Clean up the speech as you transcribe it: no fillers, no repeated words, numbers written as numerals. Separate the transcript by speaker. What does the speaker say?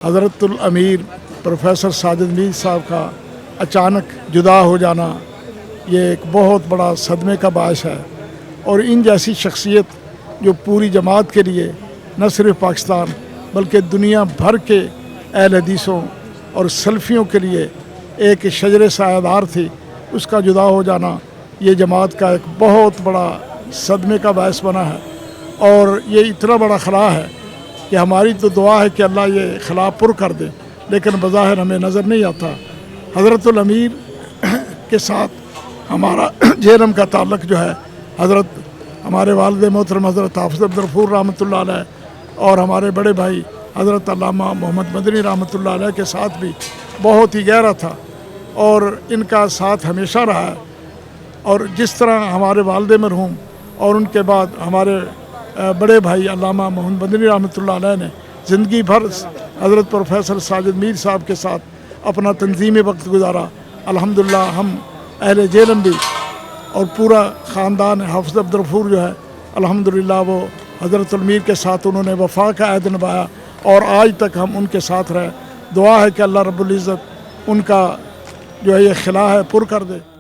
Speaker 1: حضرت الامیر پروفیسر ساجد میر صاحب کا اچانک جدا ہو جانا یہ ایک بہت بڑا صدمے کا باعث ہے، اور ان جیسی شخصیت جو پوری جماعت کے لیے نہ صرف پاکستان بلکہ دنیا بھر کے اہل حدیثوں اور سلفیوں کے لیے ایک شجر سایہ دار تھی، اس کا جدا ہو جانا یہ جماعت کا ایک بہت بڑا صدمے کا باعث بنا ہے، اور یہ اتنا بڑا خلا ہے کہ ہماری تو دعا ہے کہ اللہ یہ خلا پر کر دے، لیکن بظاہر ہمیں نظر نہیں آتا۔ حضرت الامیر کے ساتھ ہمارا جہلم کا تعلق جو ہے حضرت ہمارے والد محترم حضرت حافظ عبدالغفور رحمۃ اللہ علیہ اور ہمارے بڑے بھائی حضرت علامہ محمد مدنی رحمۃ اللہ علیہ کے ساتھ بھی بہت ہی گہرا تھا، اور ان کا ساتھ ہمیشہ رہا ہے۔ اور جس طرح ہمارے والد مرحوم اور ان کے بعد ہمارے بڑے بھائی علامہ محمد مدنی رحمۃ اللہ علیہ نے زندگی بھر حضرت پروفیسر ساجد میر صاحب کے ساتھ اپنا تنظیمی وقت گزارا۔ الحمدللہ ہم اہل جہلم بھی اور پورا خاندان حافظ عبدالغفور جو ہے الحمدللہ وہ حضرت الامیر کے ساتھ انہوں نے وفا کا عہد نبھایا، اور آج تک ہم ان کے ساتھ رہے۔ دعا ہے کہ اللہ رب العزت ان کا جو ہے یہ خلا ہے پر کر دے۔